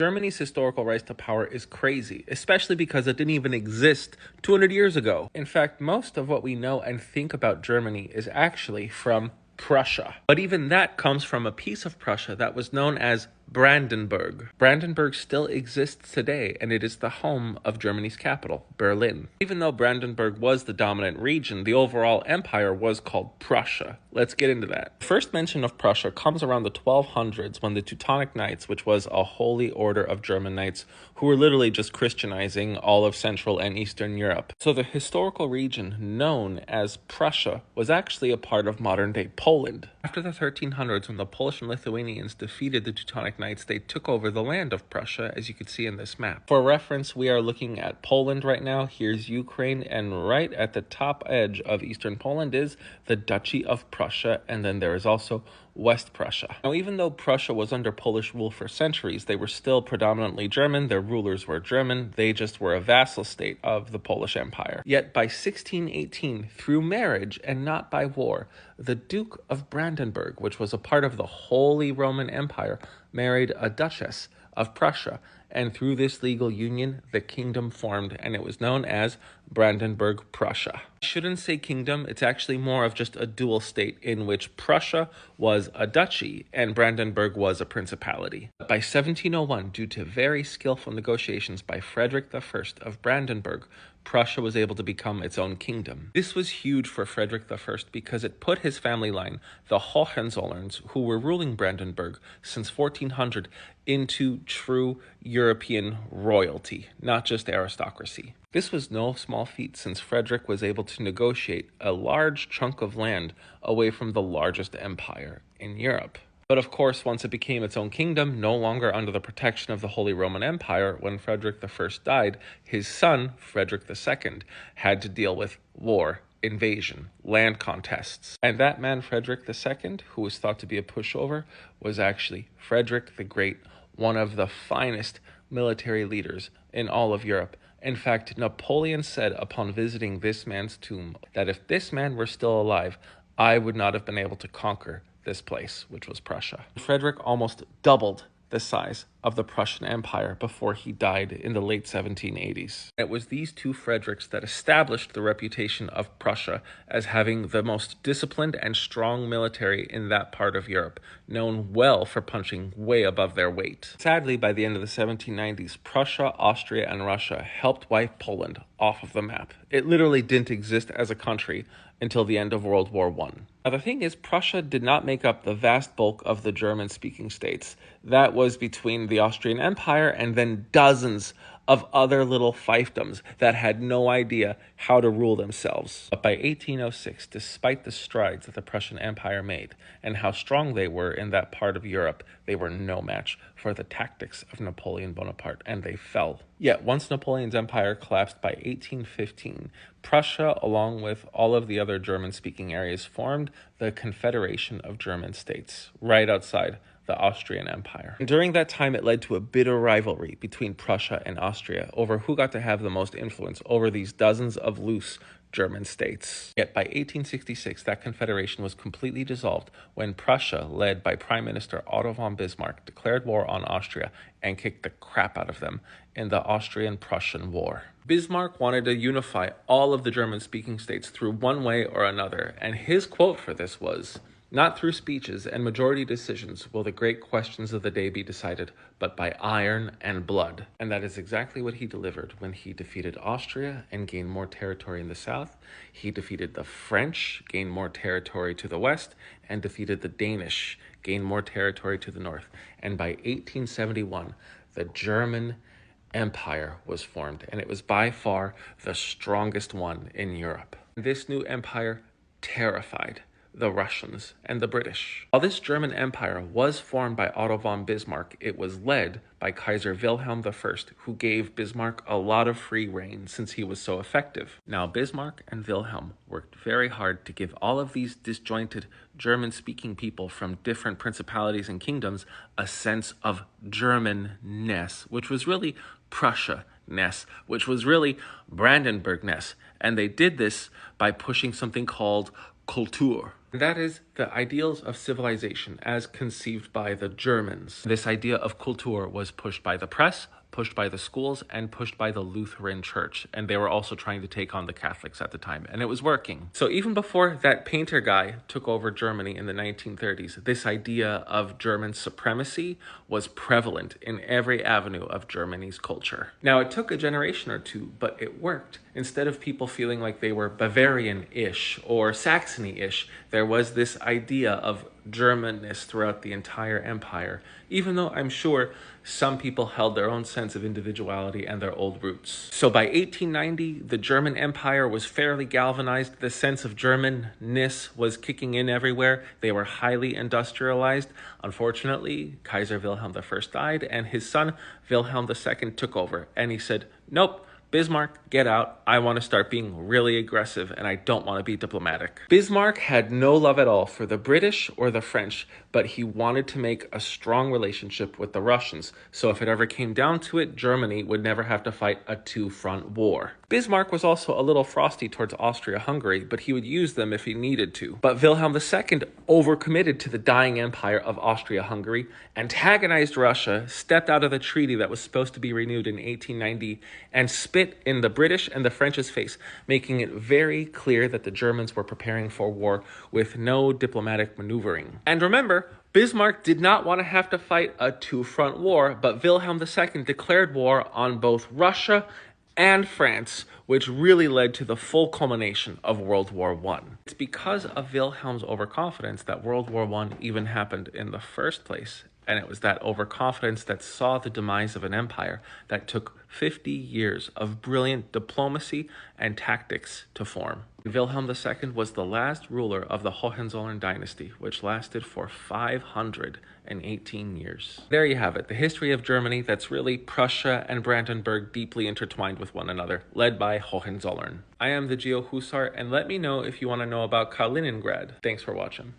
Germany's historical rise to power is crazy, especially because it didn't even exist 200 years ago. In fact, most of what we know and think about Germany is actually from Prussia. But even that comes from a piece of Prussia that was known as Brandenburg. Brandenburg still exists today, and it is the home of Germany's capital, Berlin. Even though Brandenburg was the dominant region, the overall empire was called Prussia. Let's get into that. The first mention of Prussia comes around the 1200s when the Teutonic Knights, which was a holy order of German knights who were literally just Christianizing all of Central and Eastern Europe. So the historical region known as Prussia was actually a part of modern-day Poland. After the 1300s, when the Polish and Lithuanians defeated the Teutonic Knights, they took over the land of Prussia, as you can see in this map. For reference, we are looking at Poland right now. Here's Ukraine, and right at the top edge of eastern Poland is the Duchy of Prussia, and then there is also West Prussia. Now, even though Prussia was under Polish rule for centuries, they were still predominantly German. Their rulers were German. They just were a vassal state of the Polish Empire. Yet by 1618, through marriage and not by war, the Duke of Brandenburg, which was a part of the Holy Roman Empire, married a Duchess of Prussia, and through this legal union, the kingdom formed, and it was known as Brandenburg Prussia. I shouldn't say kingdom, it's actually more of just a dual state in which Prussia was a duchy and Brandenburg was a principality. By 1701, due to very skillful negotiations by Frederick I of Brandenburg, Prussia was able to become its own kingdom. This was huge for Frederick I because it put his family line, the Hohenzollerns, who were ruling Brandenburg since 1400, into true European royalty, not just aristocracy. This was no small feat since Frederick was able to negotiate a large chunk of land away from the largest empire in Europe. But of course, once it became its own kingdom, no longer under the protection of the Holy Roman Empire, when Frederick I died, his son, Frederick II, had to deal with war, invasion, land contests. And that man, Frederick II, who was thought to be a pushover, was actually Frederick the Great, one of the finest military leaders in all of Europe. In fact, Napoleon said upon visiting this man's tomb that if this man were still alive, I would not have been able to conquer this place, which was Prussia. Frederick almost doubled the size of the Prussian Empire before he died in the late 1780s. It was these two Fredericks that established the reputation of Prussia as having the most disciplined and strong military in that part of Europe, known well for punching way above their weight. Sadly, by the end of the 1790s, Prussia, Austria, and Russia helped wipe Poland off of the map. It literally didn't exist as a country until the end of World War I. Now, the thing is, Prussia did not make up the vast bulk of the German-speaking states. That was between the Austrian Empire and then dozens of other little fiefdoms that had no idea how to rule themselves. But by 1806, despite the strides that the Prussian Empire made and how strong they were in that part of Europe, they were no match for the tactics of Napoleon Bonaparte, and they fell. Yet, once Napoleon's empire collapsed by 1815, Prussia, along with all of the other German-speaking areas, formed the Confederation of German States, right outside the Austrian Empire. And during that time, it led to a bitter rivalry between Prussia and Austria over who got to have the most influence over these dozens of loose German states. Yet by 1866, that confederation was completely dissolved when Prussia, led by Prime Minister Otto von Bismarck, declared war on Austria and kicked the crap out of them in the Austrian-Prussian War. Bismarck wanted to unify all of the German-speaking states through one way or another, and his quote for this was, "Not through speeches and majority decisions will the great questions of the day be decided, but by iron and blood." And that is exactly what he delivered when he defeated Austria and gained more territory in the south. He defeated the French, gained more territory to the west, and defeated the Danish, gained more territory to the north. And by 1871, the German Empire was formed, and it was by far the strongest one in Europe. This new empire terrified the Russians and the British. While this German Empire was formed by Otto von Bismarck, it was led by Kaiser Wilhelm I, who gave Bismarck a lot of free rein since he was so effective. Now, Bismarck and Wilhelm worked very hard to give all of these disjointed German-speaking people from different principalities and kingdoms a sense of German-ness, which was really Prussia-ness, which was really Brandenburg-ness. And they did this by pushing something called Kultur, And that is the ideals of civilization as conceived by the Germans. This idea of Kultur was pushed by the press, pushed by the schools, and pushed by the Lutheran Church. And they were also trying to take on the Catholics at the time, and it was working. So even before that painter guy took over Germany in the 1930s, this idea of German supremacy was prevalent in every avenue of Germany's culture. Now, it took a generation or two, but it worked. Instead of people feeling like they were Bavarian-ish or Saxony-ish, there was this idea of Germanness throughout the entire empire, even though I'm sure some people held their own sense of individuality and their old roots. So by 1890, the German Empire was fairly galvanized. The sense of Germanness was kicking in everywhere. They were highly industrialized. Unfortunately, Kaiser Wilhelm I died, and his son Wilhelm II took over. And he said, nope, Bismarck, get out. I want to start being really aggressive, and I don't want to be diplomatic. Bismarck had no love at all for the British or the French, but he wanted to make a strong relationship with the Russians. So if it ever came down to it, Germany would never have to fight a two-front war. Bismarck was also a little frosty towards Austria-Hungary, but he would use them if he needed to. But Wilhelm II overcommitted to the dying empire of Austria-Hungary, antagonized Russia, stepped out of the treaty that was supposed to be renewed in 1890, and spit in the British and the French's face, making it very clear that the Germans were preparing for war with no diplomatic maneuvering. And remember, Bismarck did not want to have to fight a two-front war, but Wilhelm II declared war on both Russia and France, which really led to the full culmination of World War I. It's because of Wilhelm's overconfidence that World War I even happened in the first place. And it was that overconfidence that saw the demise of an empire that took 50 years of brilliant diplomacy and tactics to form. Wilhelm II was the last ruler of the Hohenzollern dynasty, which lasted for 518 years. There you have it, the history of Germany that's really Prussia and Brandenburg deeply intertwined with one another, led by Hohenzollern. I am the Geo Husar, and let me know if you want to know about Kaliningrad. Thanks for watching.